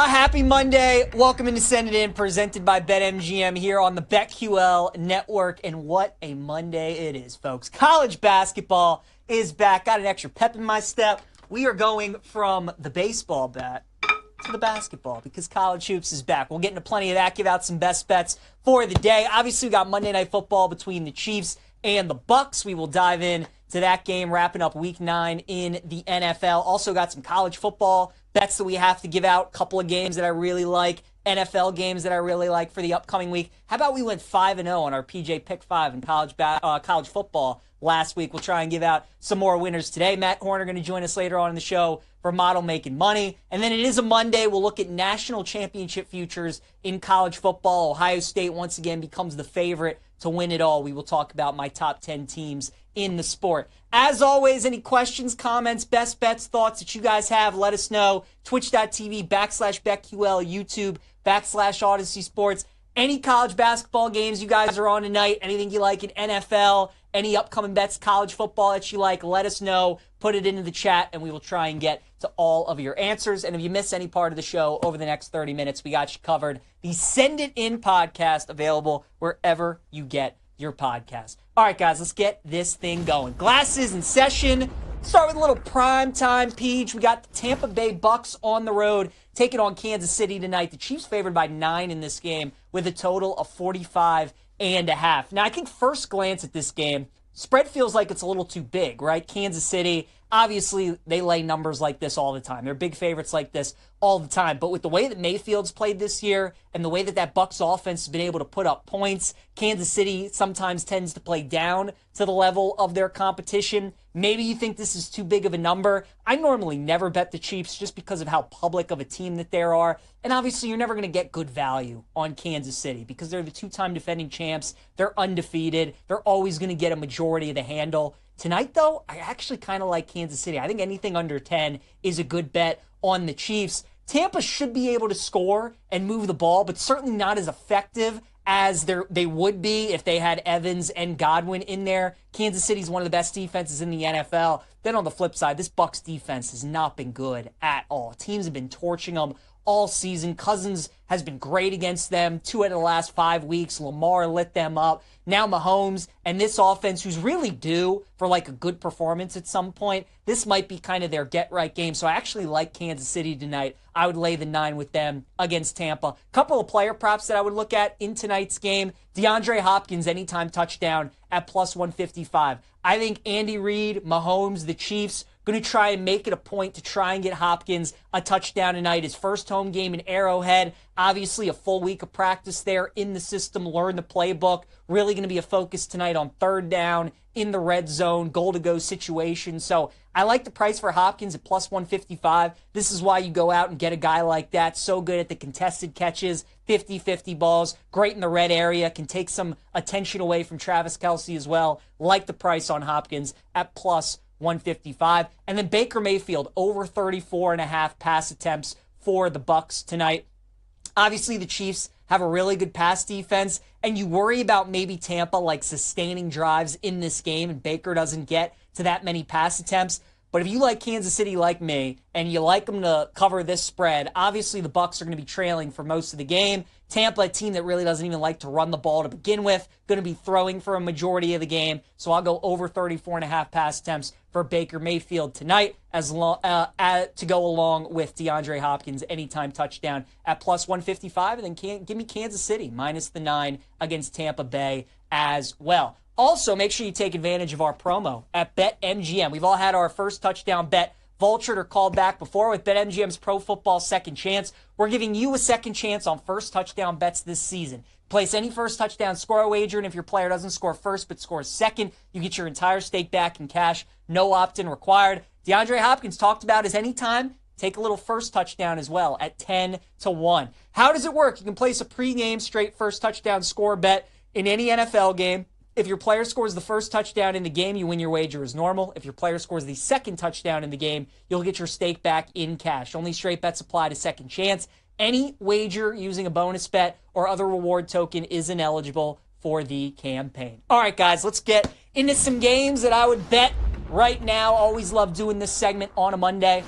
Happy Monday. Welcome into Send It In, presented by BetMGM here on the BetQL network. And what a Monday it is, folks. College basketball is back. Got an extra pep in my step. We are going from the baseball bat to the basketball because college hoops is back. We'll get into plenty of that, give out some best bets for the day. Obviously, we got Monday Night Football between the Chiefs and the Bucs. We will dive in to that game, wrapping up Week 9 in the NFL. Also got some college football bets that we have to give out. A couple of games that I really like. NFL games that I really like for the upcoming week. How about we went 5-0 on our PJ Pick 5 in college football last week? We'll try and give out some more winners today. Matt Horner going to join us later on in the show for Model Making Money. And then it is a Monday. We'll look at national championship futures in college football. Ohio State once again becomes the favorite to win it all. We will talk about my top 10 teams in the sport. As always, any questions, comments, best bets, thoughts that you guys have, let us know. Twitch.tv/BetQL, YouTube/Odyssey Sports. Any college basketball games you guys are on tonight, anything you like in NFL, any upcoming bets, college football that you like, let us know. Put it into the chat, and we will try and get to all of your answers. And if you miss any part of the show over the next 30 minutes, we got you covered. The Send It In podcast available wherever you get your podcast. All right, guys, let's get this thing going. Glasses in session. Start with a little primetime peach. We got the Tampa Bay Bucs on the road taking on Kansas City tonight. The Chiefs favored by 9 in this game with a total of 45.5. Now, I think first glance at this game, spread feels like it's a little too big, right? Kansas City, obviously, they lay numbers like this all the time. They're big favorites like this all the time. But with the way that Mayfield's played this year and the way that Bucs offense has been able to put up points, Kansas City sometimes tends to play down to the level of their competition. Maybe you think this is too big of a number. I normally never bet the Chiefs just because of how public of a team that they are. And obviously, you're never going to get good value on Kansas City because they're the two-time defending champs. They're undefeated. They're always going to get a majority of the handle. Tonight, though, I actually kind of like Kansas City. I think anything under 10 is a good bet on the Chiefs. Tampa should be able to score and move the ball, but certainly not as effective as they would be if they had Evans and Godwin in there. Kansas City's one of the best defenses in the NFL. Then on the flip side, this Bucs defense has not been good at all. Teams have been torching them all season. Cousins has been great against them 2 out of the last 5 weeks. Lamar lit them up. Now Mahomes and this offense, who's really due for like a good performance at some point, this might be kind of their get-right game. So I actually like Kansas City tonight. I would lay the 9 with them against Tampa. Couple of player props that I would look at in tonight's game. DeAndre Hopkins, anytime touchdown at plus 155. I think Andy Reid, Mahomes, the Chiefs, going to try and make it a point to try and get Hopkins a touchdown tonight. His first home game in Arrowhead. Obviously, a full week of practice there in the system. Learn the playbook. Really going to be a focus tonight on third down, in the red zone, goal-to-go situation. So I like the price for Hopkins at plus 155. This is why you go out and get a guy like that. So good at the contested catches, 50-50 balls, great in the red area, can take some attention away from Travis Kelce as well. Like the price on Hopkins at plus 155. And then Baker Mayfield, over 34.5 pass attempts for the Bucs tonight. Obviously, the Chiefs have a really good pass defense, and you worry about maybe Tampa like sustaining drives in this game and Baker doesn't get to that many pass attempts. But if you like Kansas City like me and you like them to cover this spread, obviously the Bucs are going to be trailing for most of the game. Tampa, a team that really doesn't even like to run the ball to begin with, going to be throwing for a majority of the game. So I'll go over 34.5 pass attempts for Baker Mayfield tonight to go along with DeAndre Hopkins anytime touchdown at plus 155. And then give me Kansas City minus the 9 against Tampa Bay as well. Also, make sure you take advantage of our promo at BetMGM. We've all had our first touchdown bet vultured or called back before. With BetMGM's Pro Football Second Chance, we're giving you a second chance on first touchdown bets this season. Place any first touchdown score wager, and if your player doesn't score first but scores second, you get your entire stake back in cash. No opt-in required. DeAndre Hopkins talked about his anytime. Take a little first touchdown as well at 10-1. How does it work? You can place a pregame straight first touchdown score bet in any NFL game. If your player scores the first touchdown in the game, you win your wager as normal. If your player scores the second touchdown in the game, you'll get your stake back in cash. Only straight bets apply to second chance. Any wager using a bonus bet or other reward token is ineligible for the campaign. All right, guys, let's get into some games that I would bet right now. Always love doing this segment on a Monday.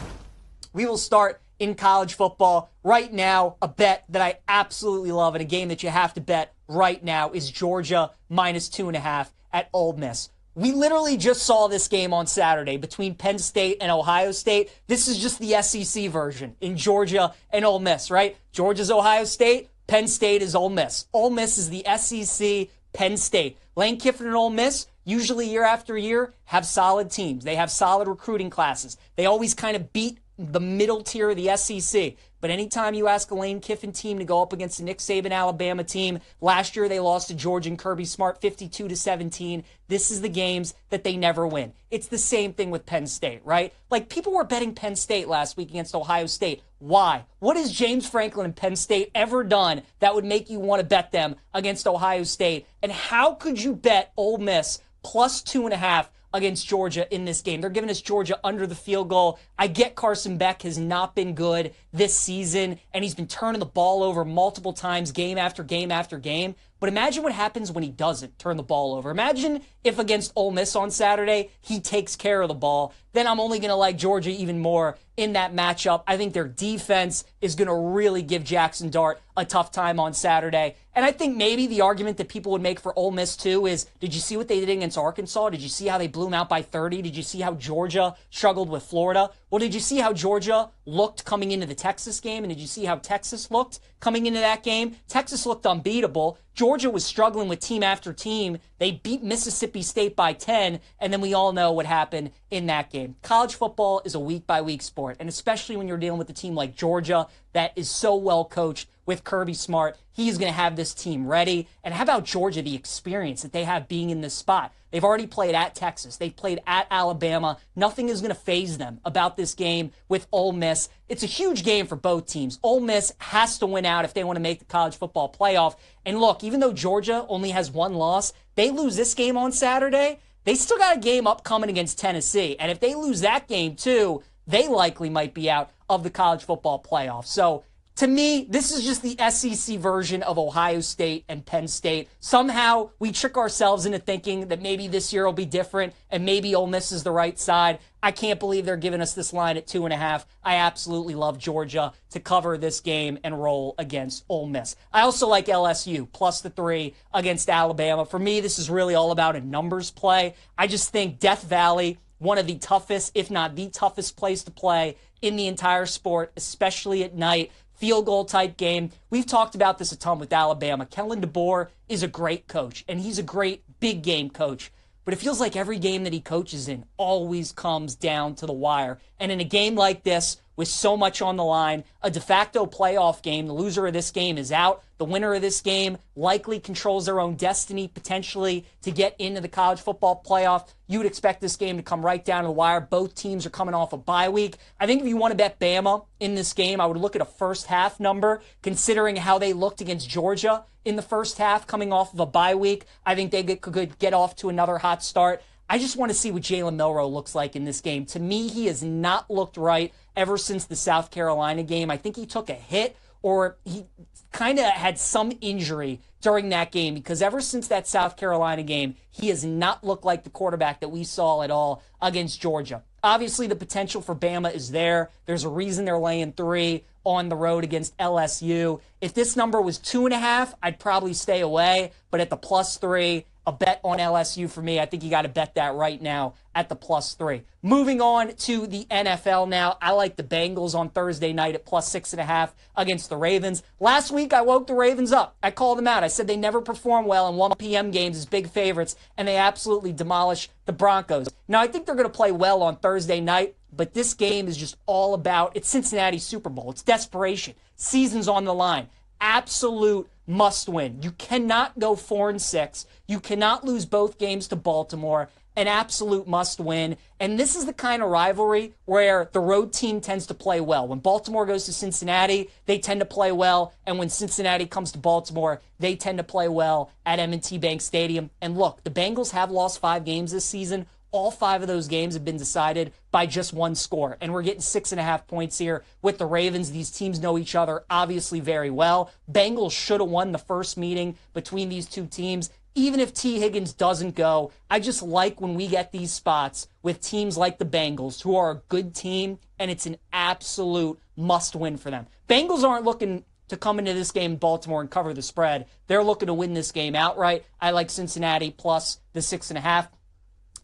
We will start in college football. Right now, a bet that I absolutely love and a game that you have to bet right now is Georgia -2.5 at Ole Miss. We literally just saw this game on Saturday between Penn State and Ohio State. This is just the SEC version in Georgia and Ole Miss, right? Georgia's Ohio State, Penn State is Ole Miss. Ole Miss is the SEC, Penn State. Lane Kiffin and Ole Miss, usually year after year, have solid teams. They have solid recruiting classes. They always kind of beat the middle tier of the SEC. But anytime you ask a Lane Kiffin team to go up against a Nick Saban Alabama team, last year they lost to Georgia and Kirby Smart 52-17. This is the games that they never win. It's the same thing with Penn State, right? Like, people were betting Penn State last week against Ohio State. Why? What has James Franklin and Penn State ever done that would make you want to bet them against Ohio State? And how could you bet Ole Miss +2.5 against Georgia in this game? They're giving us Georgia under the field goal. I get Carson Beck has not been good this season, and he's been turning the ball over multiple times, game after game after game. But imagine what happens when he doesn't turn the ball over. Imagine if against Ole Miss on Saturday, he takes care of the ball. Then I'm only going to like Georgia even more in that matchup. I think their defense is going to really give Jackson Dart a tough time on Saturday. And I think maybe the argument that people would make for Ole Miss too is, did you see what they did against Arkansas? Did you see how they blew them out by 30? Did you see how Georgia struggled with Florida? Well, did you see how Georgia looked coming into the Texas game? And did you see how Texas looked coming into that game? Texas looked unbeatable. Georgia was struggling with team after team. They beat Mississippi State by 10, and then we all know what happened in that game. College football is a week-by-week sport, and especially when you're dealing with a team like Georgia that is so well coached with Kirby Smart, he's going to have this team ready. And how about Georgia, the experience that they have being in this spot? They've already played at Texas. They've played at Alabama. Nothing is going to faze them about this game with Ole Miss. It's a huge game for both teams. Ole Miss has to win out if they want to make the college football playoff. And look, even though Georgia only has one loss, they lose this game on Saturday, they still got a game upcoming against Tennessee. And if they lose that game too, they likely might be out of the college football playoff. So to me, this is just the SEC version of Ohio State and Penn State. Somehow we trick ourselves into thinking that maybe this year will be different and maybe Ole Miss is the right side. I can't believe they're giving us this line at 2.5. I absolutely love Georgia to cover this game and roll against Ole Miss. I also like LSU +3 against Alabama. For me, this is really all about a numbers play. I just think Death Valley, one of the toughest, if not the toughest place to play in the entire sport, especially at night. Field goal type game. We've talked about this a ton with Alabama. Kellen DeBoer is a great coach, and he's a great big game coach. But it feels like every game that he coaches in always comes down to the wire. And in a game like this, with so much on the line, a de facto playoff game, the loser of this game is out. The winner of this game likely controls their own destiny, potentially, to get into the college football playoff. You would expect this game to come right down to the wire. Both teams are coming off a bye week. I think if you want to bet Bama in this game, I would look at a first half number, considering how they looked against Georgia in the first half coming off of a bye week. I think they could get off to another hot start. I just want to see what Jalen Milroe looks like in this game. To me, he has not looked right ever since the South Carolina game. I think he took a hit or he kind of had some injury during that game, because ever since that South Carolina game, he has not looked like the quarterback that we saw at all against Georgia. Obviously, the potential for Bama is there. There's a reason they're laying 3 on the road against LSU. If this number was 2.5, I'd probably stay away. But at the +3, a bet on LSU for me, I think you got to bet that right now at the +3. Moving on to the NFL now. I like the Bengals on Thursday night at +6.5 against the Ravens. Last week, I woke the Ravens up. I called them out. I said they never perform well in 1 p.m. games as big favorites, and they absolutely demolish the Broncos. Now, I think they're going to play well on Thursday night, but this game is just all about, it's Cincinnati's Super Bowl. It's desperation. Season's on the line. Absolute must win. You cannot go 4-6. You cannot lose both games to Baltimore. An absolute must win. And this is the kind of rivalry where the road team tends to play well. When Baltimore goes to Cincinnati, they tend to play well. And when Cincinnati comes to Baltimore, they tend to play well at M&T Bank Stadium. And look, the Bengals have lost 5 games this season. All 5 of those games have been decided by just 1 score. And we're getting 6.5 points here with the Ravens. These teams know each other obviously very well. Bengals should have won the first meeting between these two teams. Even if T. Higgins doesn't go, I just like when we get these spots with teams like the Bengals, who are a good team and it's an absolute must-win for them. Bengals aren't looking to come into this game in Baltimore and cover the spread. They're looking to win this game outright. I like Cincinnati plus the 6.5. I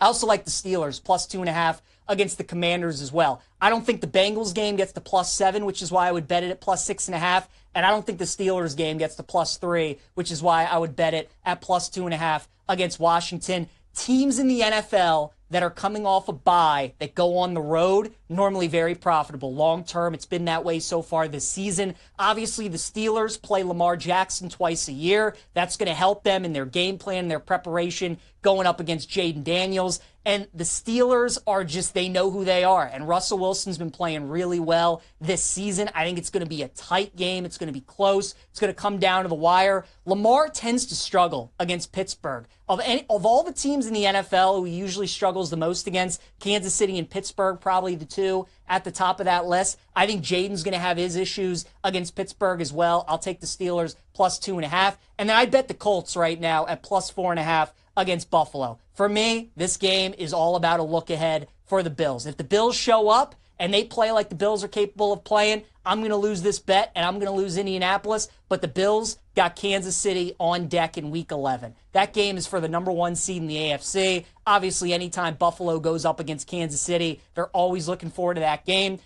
also like the Steelers plus 2.5 against the Commanders as well. I don't think the Bengals game gets to plus 7, which is why I would bet it at plus 6.5. And I don't think the Steelers game gets to plus 3, which is why I would bet it at plus 2.5 against Washington. Teams in the NFL that are coming off a bye that go on the road, normally very profitable. Long term, it's been that way so far this season. Obviously, the Steelers play Lamar Jackson twice a year. That's going to help them in their game plan, their preparation, going up against Jaden Daniels. And the Steelers are just, they know who they are. And Russell Wilson's been playing really well this season. I think it's going to be a tight game. It's going to be close. It's going to come down to the wire. Lamar tends to struggle against Pittsburgh. Of all the teams in the NFL who he usually struggles the most against, Kansas City and Pittsburgh, probably the two at the top of that list. I think Jaden's going to have his issues against Pittsburgh as well. I'll take the Steelers plus 2.5. And then I bet the Colts right now at plus 4.5 against Buffalo. For me, this game is all about a look ahead for the Bills. If the Bills show up and they play like the Bills are capable of playing, I'm going to lose this bet and I'm going to lose Indianapolis. But the Bills got Kansas City on deck in Week 11. That game is for the number 1 seed in the AFC. Obviously, anytime Buffalo goes up against Kansas City, they're always looking forward to that game.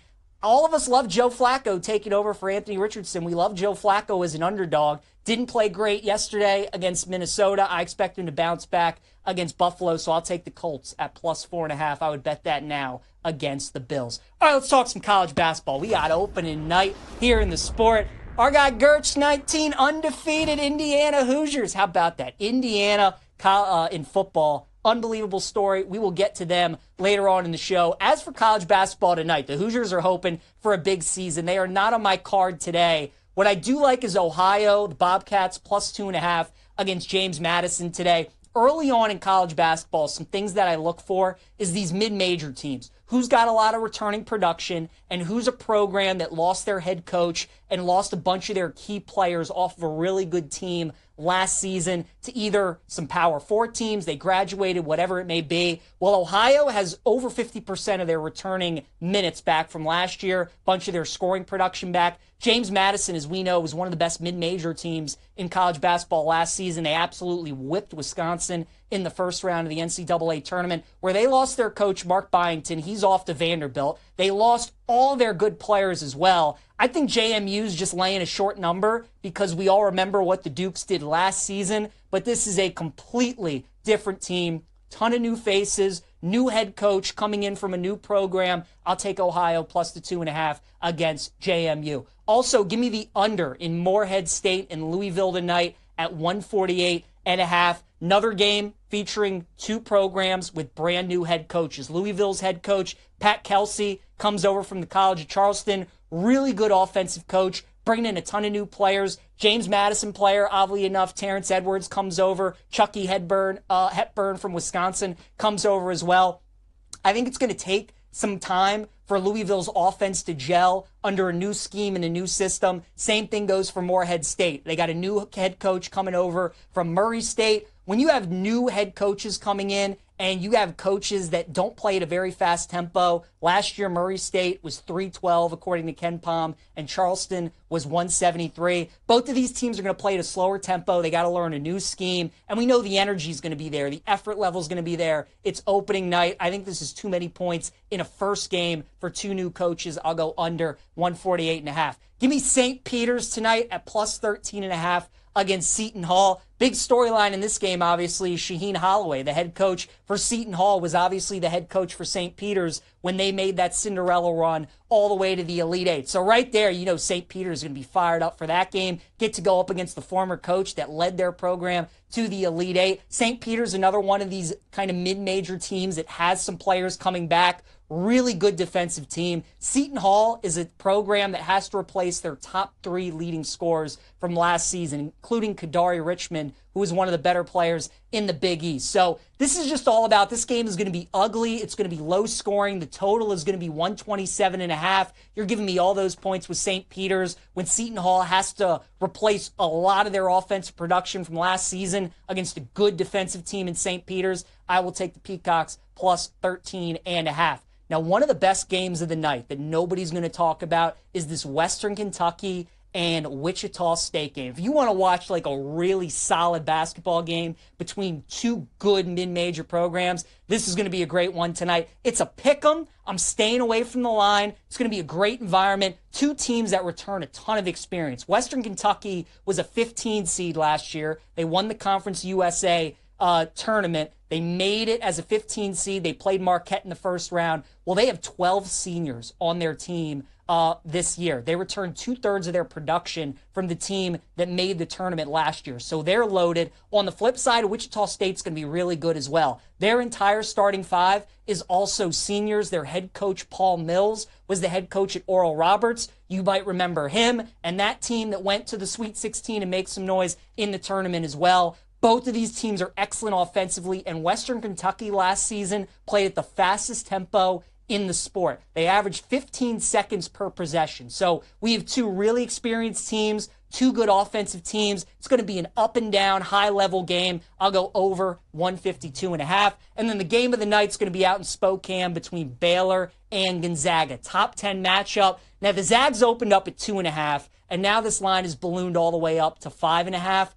All of us love Joe Flacco taking over for Anthony Richardson. We love Joe Flacco as an underdog. Didn't play great yesterday against Minnesota. I expect him to bounce back against Buffalo, so I'll take the Colts at plus 4.5. I would bet that now against the Bills. All right, let's talk some college basketball. We got opening night here in the sport. Our guy Gertz, 19, undefeated Indiana Hoosiers. How about that? Indiana in football. Unbelievable story. We will get to them later on in the show. As for college basketball tonight, the Hoosiers are hoping for a big season. They are not on my card today. What I do like is Ohio, the Bobcats, plus 2.5 against James Madison today. Early on in college basketball, some things that I look for is these mid-major teams. Who's got a lot of returning production and who's a program that lost their head coach and lost a bunch of their key players off of a really good team last season to either some Power 4 teams, they graduated, whatever it may be. Well, Ohio has over 50% of their returning minutes back from last year, bunch of their scoring production back. James Madison, as we know, was one of the best mid-major teams in college basketball last season. They absolutely whipped Wisconsin in the first round of the NCAA tournament, where they lost their coach, Mark Byington. He's off to Vanderbilt. They lost all their good players as well. I think JMU's just laying a short number because we all remember what the Dukes did last season, but this is a completely different team. Ton of new faces, new head coach coming in from a new program. I'll take Ohio plus the 2.5 against JMU. Also, give me the under in Morehead State and Louisville tonight at 148.5. Another game featuring two programs with brand new head coaches. Louisville's head coach, Pat Kelsey, comes over from the College of Charleston. Really good offensive coach, bringing in a ton of new players. James Madison player, oddly enough, Terrence Edwards comes over. Chucky Hepburn from Wisconsin comes over as well. I think it's going to take some time for Louisville's offense to gel under a new scheme and a new system. Same thing goes for Morehead State. They got a new head coach coming over from Murray State. When you have new head coaches coming in and you have coaches that don't play at a very fast tempo, last year Murray State was 312 according to Ken Palm, and Charleston was 173. Both of these teams are going to play at a slower tempo. They got to learn a new scheme, and we know the energy is going to be there. The effort level is going to be there. It's opening night. I think this is too many points in a first game for two new coaches. I'll go under 148.5. Give me St. Peter's tonight at plus 13.5 against Seton Hall. Big storyline in this game, obviously, Shaheen Holloway, the head coach for Seton Hall, was obviously the head coach for St. Peter's when they made that Cinderella run all the way to the Elite Eight. So right there, you know St. Peter's is going to be fired up for that game, get to go up against the former coach that led their program to the Elite Eight. St. Peter's, another one of these kind of mid-major teams that has some players coming back. Really good defensive team. Seton Hall is a program that has to replace their top three leading scorers from last season, including Kadari Richmond, who was one of the better players in the Big East. So this is just all about, this game is going to be ugly. It's going to be low scoring. The total is going to be 127.5. You're giving me all those points with St. Peter's when Seton Hall has to replace a lot of their offensive production from last season against a good defensive team in St. Peter's. I will take the Peacocks plus 13.5. Now, one of the best games of the night that nobody's going to talk about is this Western Kentucky and Wichita State game. If you want to watch like a really solid basketball game between two good mid-major programs, this is going to be a great one tonight. It's a pick'em. I'm staying away from the line. It's going to be a great environment. Two teams that return a ton of experience. Western Kentucky was a 15 seed last year. They won the Conference USA tournament. They made it as a 15 seed. They played Marquette in the first round. Well, they have 12 seniors on their team this year. They returned 2/3 of their production from the team that made the tournament last year. So they're loaded. On the flip side, Wichita State's going to be really good as well. Their entire starting five is also seniors. Their head coach, Paul Mills, was the head coach at Oral Roberts. You might remember him and that team that went to the Sweet 16 and make some noise in the tournament as well. Both of these teams are excellent offensively, and Western Kentucky last season played at the fastest tempo in the sport. They averaged 15 seconds per possession. So we have two really experienced teams, two good offensive teams. It's going to be an up and down, high-level game. I'll go over 152.5. And then the game of the night is going to be out in Spokane between Baylor and Gonzaga. Top 10 matchup. Now, the Zags opened up at 2.5, and now this line is ballooned all the way up to 5.5.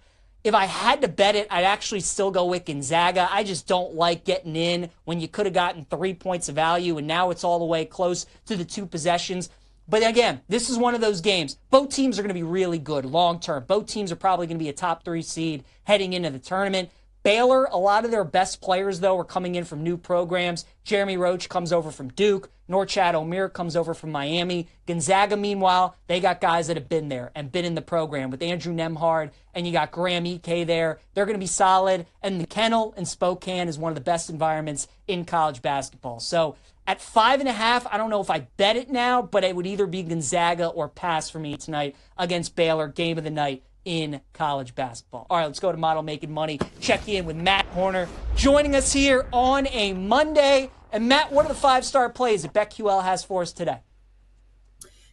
If I had to bet it, I'd actually still go with Gonzaga. I just don't like getting in when you could have gotten 3 points of value, and now it's all the way close to the two possessions. But again, this is one of those games. Both teams are going to be really good long term. Both teams are probably going to be a top 3 seed heading into the tournament. Baylor, a lot of their best players, though, are coming in from new programs. Jeremy Roach comes over from Duke. Norchad Omier comes over from Miami. Gonzaga, meanwhile, they got guys that have been there and been in the program with Andrew Nemhard, and you got Graham Ike there. They're going to be solid. And the Kennel in Spokane is one of the best environments in college basketball. So at 5.5, I don't know if I bet it now, but it would either be Gonzaga or pass for me tonight against Baylor, game of the night in college basketball. All right, let's go to Model Making Money. Check in with Matt Horner joining us here on a Monday. And Matt, what are the 5-star plays that BetQL has for us today?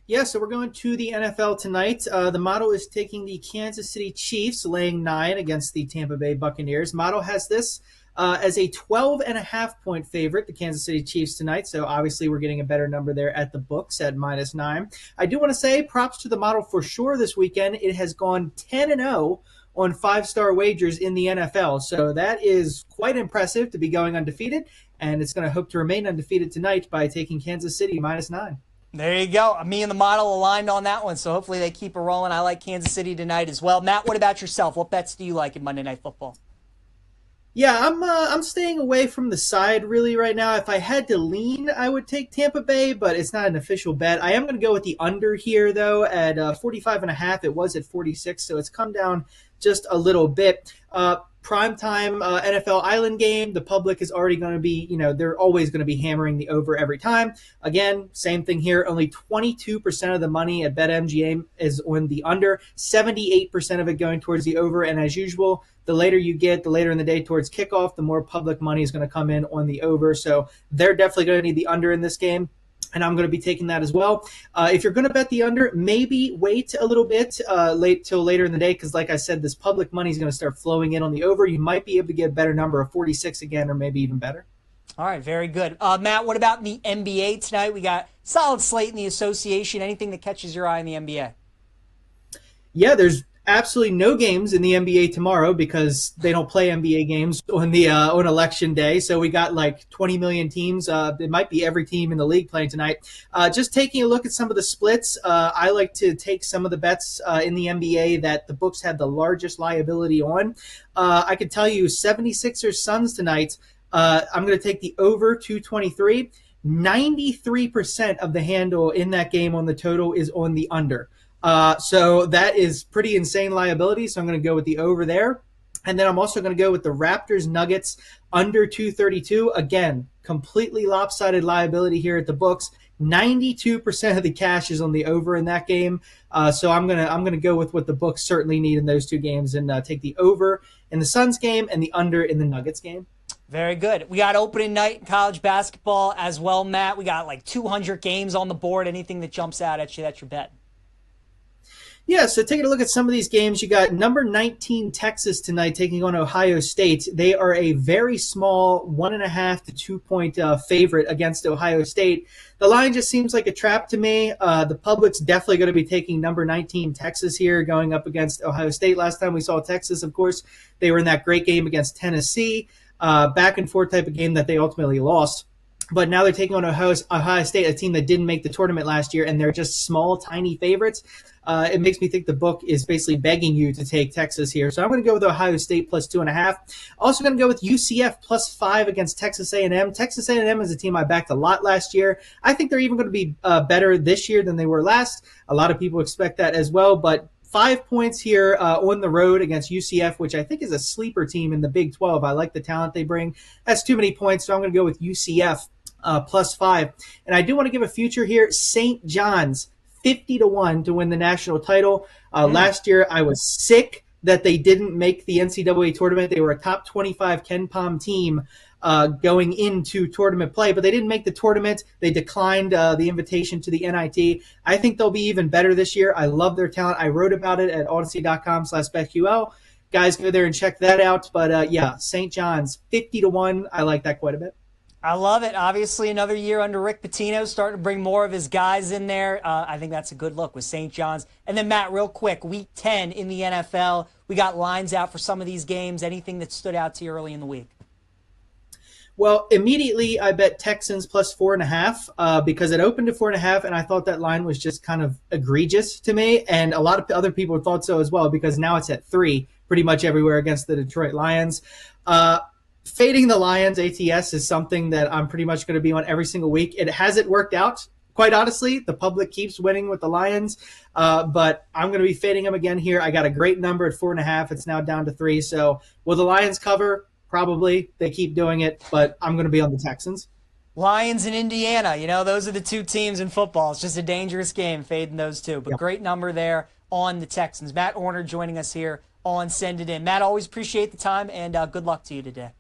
Yeah, so we're going to the NFL tonight. The model is taking the Kansas City Chiefs, laying 9 against the Tampa Bay Buccaneers. Model has this as a 12.5-point favorite, the Kansas City Chiefs tonight. So obviously we're getting a better number there at the books at -9. I do want to say props to the model for sure this weekend. It has gone 10-0 on 5-star wagers in the NFL. So that is quite impressive to be going undefeated. And it's going to hope to remain undefeated tonight by taking Kansas City -9. There you go. Me and the model aligned on that one, so hopefully they keep it rolling. I like Kansas City tonight as well. Matt, what about yourself? What bets do you like in Monday Night Football? Yeah, I'm staying away from the side really right now. If I had to lean, I would take Tampa Bay, but it's not an official bet. I am going to go with the under here, though, at 45.5. It was at 46, so it's come down just a little bit. Primetime NFL Island game, the public is already going to be, they're always going to be hammering the over every time. Again, same thing here. Only 22% of the money at BetMGM is on the under, 78% of it going towards the over. And as usual, the later you get, the later in the day towards kickoff, the more public money is going to come in on the over. So they're definitely going to need the under in this game. And I'm going to be taking that as well. If you're going to bet the under, maybe wait a little bit till later in the day, because like I said, this public money is going to start flowing in on the over. You might be able to get a better number of 46 again, or maybe even better. All right, very good. Matt, what about the NBA tonight? We got solid slate in the association. Anything that catches your eye in the NBA? Yeah, there's absolutely no games in the NBA tomorrow because they don't play NBA games on election day. So we got like 20 million teams. It might be every team in the league playing tonight. Just taking a look at some of the splits, I like to take some of the bets in the NBA that the books have the largest liability on. I could tell you 76ers Suns tonight. I'm going to take the over 223. 93% of the handle in that game on the total is on the under. So that is pretty insane liability. So I'm going to go with the over there. And then I'm also going to go with the Raptors Nuggets under 232. Again, completely lopsided liability here at the books. 92% of the cash is on the over in that game. So I'm going to go with what the books certainly need in those two games and take the over in the Suns game and the under in the Nuggets game. Very good. We got opening night in college basketball as well, Matt. We got like 200 games on the board. Anything that jumps out at you, that's your bet. Yeah, so taking a look at some of these games, you got number 19 Texas tonight taking on Ohio State. They are a very small 1.5 to 2 point favorite against Ohio State. The line just seems like a trap to me. The public's definitely going to be taking number 19 Texas here going up against Ohio State. Last time we saw Texas, of course, they were in that great game against Tennessee, back and forth type of game that they ultimately lost. But now they're taking on Ohio State, a team that didn't make the tournament last year, and they're just small, tiny favorites. It makes me think the book is basically begging you to take Texas here. So I'm going to go with Ohio State plus 2.5. Also going to go with UCF plus 5 against Texas A&M. Texas A&M is a team I backed a lot last year. I think they're even going to be better this year than they were last. A lot of people expect that as well, but 5 points here on the road against UCF, which I think is a sleeper team in the Big 12. I like the talent they bring. That's too many points, so I'm going to go with UCF plus 5. And I do want to give a future here. St. John's, 50-1 to win the national title. Last year, I was sick that they didn't make the NCAA tournament. They were a top 25 Ken Pom team going into tournament play, but they didn't make the tournament. They declined the invitation to the NIT. I think they'll be even better this year. I love their talent. I wrote about it at odyssey.com/BetQL. Guys, go there and check that out. But yeah, St. John's, 50-1. I like that quite a bit. I love it. Obviously, another year under Rick Pitino, starting to bring more of his guys in there. I think that's a good look with St. John's. And then, Matt, real quick, Week 10 in the NFL. We got lines out for some of these games. Anything that stood out to you early in the week? Well, immediately I bet Texans plus 4.5 because it opened to 4.5, and I thought that line was just kind of egregious to me. And a lot of other people thought so as well because now it's at 3 pretty much everywhere against the Detroit Lions. Fading the Lions ATS is something that I'm pretty much going to be on every single week. It hasn't worked out, quite honestly. The public keeps winning with the Lions, but I'm going to be fading them again here. I got a great number at 4.5. It's now down to 3. So will the Lions cover? Probably. They keep doing it, but I'm going to be on the Texans. Lions and Indiana, those are the two teams in football. It's just a dangerous game, fading those two. But Great number there on the Texans. Matt Orner joining us here on Send It In. Matt, always appreciate the time, and good luck to you today.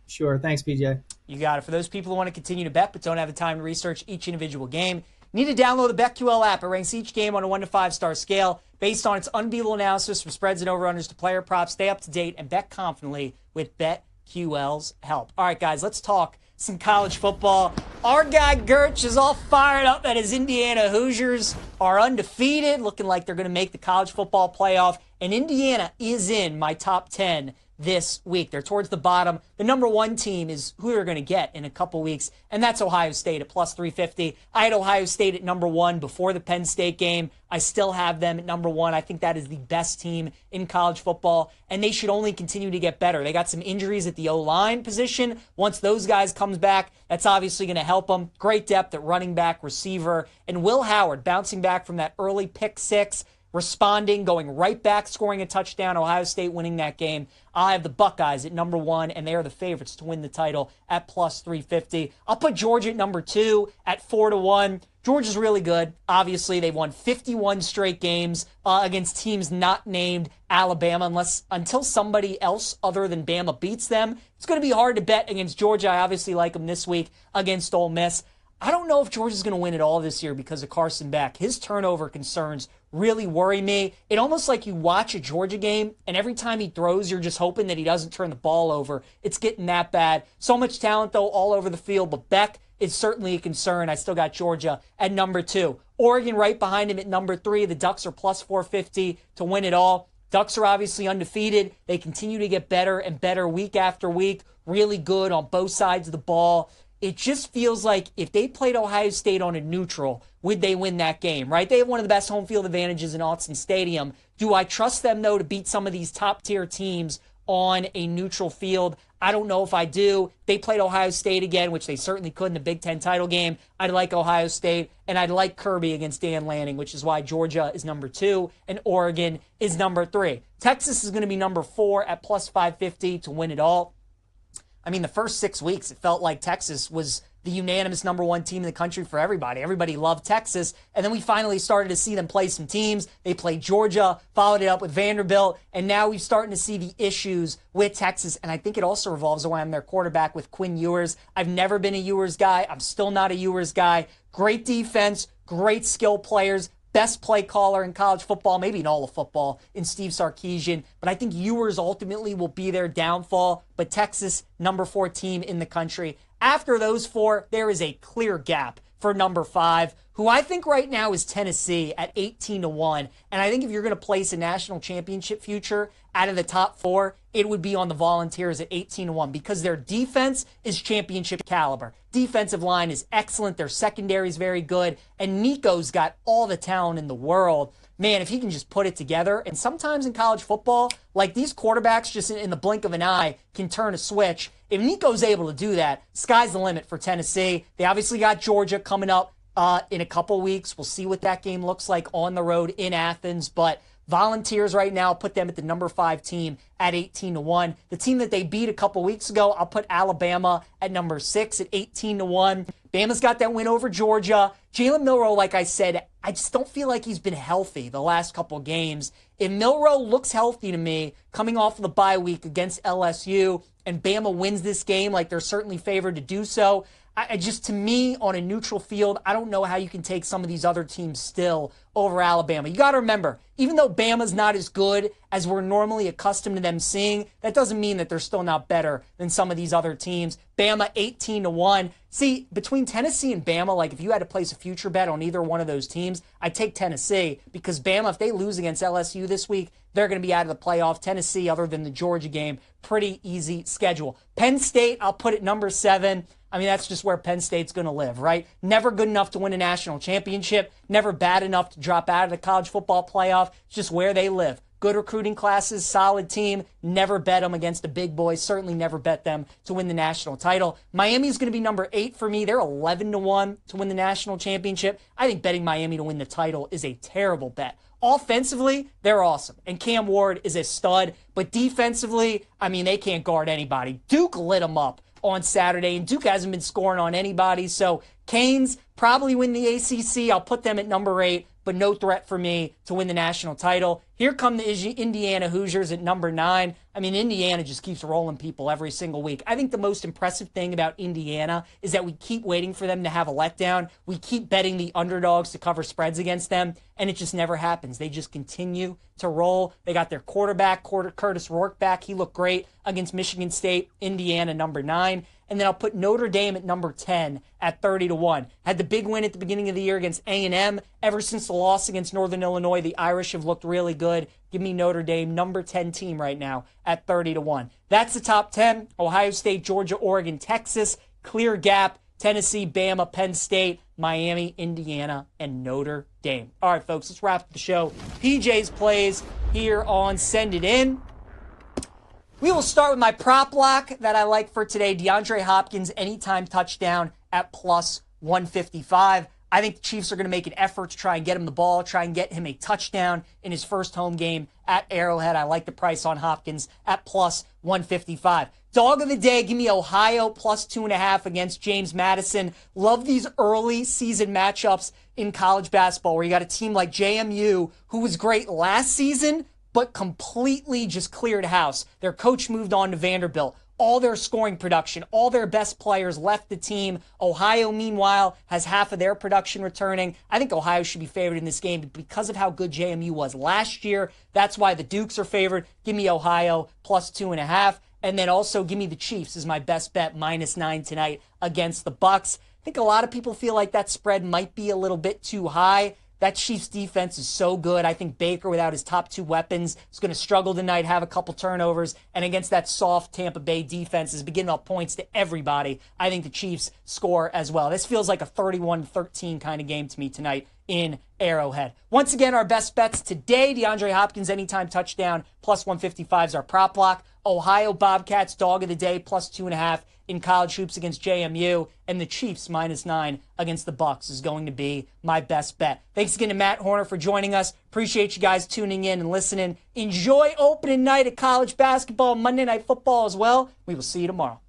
Sure. Thanks, PJ. You got it. For those people who want to continue to bet but don't have the time to research each individual game, you need to download the BetQL app. It ranks each game on a 1 to 5 star scale based on its unbeatable analysis from spreads and over-unders to player props. Stay up to date and bet confidently with BetQL's help. All right, guys, let's talk some college football. Our guy Gertz is all fired up that his Indiana Hoosiers are undefeated, looking like they're going to make the college football playoff. And Indiana is in my top 10 this week. They're towards the bottom. The number 1 team is who they're going to get in a couple weeks, and that's Ohio State at plus 350. I had Ohio State at number 1 before the Penn State game. I still have them at number 1. I think that is the best team in college football, and they should only continue to get better. They got some injuries at the O-line position. Once those guys comes back, that's obviously going to help them. Great depth at running back, receiver, and Will Howard bouncing back from that early pick 6, responding, going right back, scoring a touchdown, Ohio State winning that game. I have the Buckeyes at number 1, and they are the favorites to win the title at plus 350. I'll put Georgia at number 2 at 4-1. Georgia's really good. Obviously, they've won 51 straight games against teams not named Alabama until somebody else other than Bama beats them. It's going to be hard to bet against Georgia. I obviously like them this week against Ole Miss. I don't know if Georgia's going to win it all this year because of Carson Beck. His turnover concerns really worry me. It's almost like you watch a Georgia game, and every time he throws, you're just hoping that he doesn't turn the ball over. It's getting that bad. So much talent, though, all over the field, but Beck is certainly a concern. I still got Georgia at number 2. Oregon right behind him at number 3. The Ducks are plus 450 to win it all. Ducks are obviously undefeated. They continue to get better and better week after week. Really good on both sides of the ball. It just feels like if they played Ohio State on a neutral, would they win that game, right? They have one of the best home field advantages in Autzen Stadium. Do I trust them, though, to beat some of these top-tier teams on a neutral field? I don't know if I do. They played Ohio State again, which they certainly could in the Big Ten title game. I'd like Ohio State, and I'd like Kirby against Dan Lanning, which is why Georgia is number 2 and Oregon is number 3. Texas is going to be number 4 at plus 550 to win it all. I mean, the first 6 weeks, it felt like Texas was the unanimous number 1 team in the country for everybody. Everybody loved Texas. And then we finally started to see them play some teams. They played Georgia, followed it up with Vanderbilt, and now we're starting to see the issues with Texas. And I think it also revolves around their quarterback with Quinn Ewers. I've never been a Ewers guy. I'm still not a Ewers guy. Great defense, great skill players, best play caller in college football, maybe in all of football, in Steve Sarkisian. But I think Ewers ultimately will be their downfall. But Texas, number 4 team in the country. After those 4, there is a clear gap for number 5, who I think right now is Tennessee at 18-1. And I think if you're going to place a national championship future out of the top 4, it would be on the Volunteers at 18-1 because their defense is championship caliber. Defensive line is excellent. Their secondary is very good. And Nico's got all the talent in the world. Man, if he can just put it together. And sometimes in college football, like these quarterbacks just in the blink of an eye can turn a switch. If Nico's able to do that, sky's the limit for Tennessee. They obviously got Georgia coming up in a couple weeks. We'll see what that game looks like on the road in Athens. But Volunteers right now, put them at the number 5 team at 18-1. The team that they beat a couple weeks ago, I'll put Alabama at number 6 at 18-1. Bama's got that win over Georgia. Jalen Milroe, like I said, I just don't feel like he's been healthy the last couple games. If Milroe looks healthy to me, coming off of the bye week against LSU, and Bama wins this game like they're certainly favored to do so, to me, on a neutral field, I don't know how you can take some of these other teams still over Alabama. You got to remember, even though Bama's not as good as we're normally accustomed to them seeing, that doesn't mean that they're still not better than some of these other teams. Bama 18-1. See, between Tennessee and Bama, like if you had to place a future bet on either one of those teams, I'd take Tennessee because Bama, if they lose against LSU this week, they're going to be out of the playoff. Tennessee, other than the Georgia game, pretty easy schedule. Penn State, I'll put at number 7. I mean, that's just where Penn State's going to live, right? Never good enough to win a national championship, never bad enough to drop out of the college football playoff. It's just where they live. Good recruiting classes, solid team. Never bet them against the big boys. Certainly never bet them to win the national title. Miami's going to be number 8 for me. They're 11-1 to win the national championship. I think betting Miami to win the title is a terrible bet. Offensively, they're awesome. And Cam Ward is a stud. But defensively, I mean, they can't guard anybody. Duke lit them up on Saturday, and Duke hasn't been scoring on anybody. So Canes probably win the ACC. I'll put them at number 8, but no threat for me to win the national title. Here come the Indiana Hoosiers at number 9. I mean, Indiana just keeps rolling people every single week. I think the most impressive thing about Indiana is that we keep waiting for them to have a letdown. We keep betting the underdogs to cover spreads against them, and it just never happens. They just continue to roll. They got their quarterback, Curtis Rourke, back. He looked great against Michigan State. Indiana, number 9. And then I'll put Notre Dame at number 10 at 30-1. Had the big win at the beginning of the year against A&M. Ever since the loss against Northern Illinois, the Irish have looked really good. Give me Notre Dame, number 10 team right now at 30-1. That's the top 10. Ohio State, Georgia, Oregon, Texas. Clear gap. Tennessee, Bama, Penn State, Miami, Indiana, and Notre Dame. All right, folks, let's wrap up the show. PJs Plays here on Send It In. We will start with my prop lock that I like for today. DeAndre Hopkins, anytime touchdown at plus 155. I think the Chiefs are going to make an effort to try and get him the ball, try and get him a touchdown in his first home game at Arrowhead. I like the price on Hopkins at plus 155. Dog of the day, give me Ohio plus 2.5 against James Madison. Love these early season matchups in college basketball where you got a team like JMU who was great last season, but completely just cleared house. Their coach moved on to Vanderbilt. All their scoring production, all their best players left the team. Ohio, meanwhile, has half of their production returning. I think Ohio should be favored in this game because of how good JMU was last year. That's why the Dukes are favored. Give me Ohio plus 2.5. And then also give me the Chiefs as my best bet, -9 tonight against the Bucs. I think a lot of people feel like that spread might be a little bit too high. That Chiefs defense is so good. I think Baker, without his top 2 weapons, is going to struggle tonight, have a couple turnovers, and against that soft Tampa Bay defense is beginning up points to everybody. I think the Chiefs score as well. This feels like a 31-13 kind of game to me tonight in Arrowhead. Once again, our best bets today, DeAndre Hopkins, anytime touchdown, plus 155 is our prop block. Ohio Bobcats, dog of the day, plus 2.5 in college hoops against JMU. And the Chiefs, -9 against the Bucs is going to be my best bet. Thanks again to Matt Horner for joining us. Appreciate you guys tuning in and listening. Enjoy opening night of college basketball, Monday Night Football as well. We will see you tomorrow.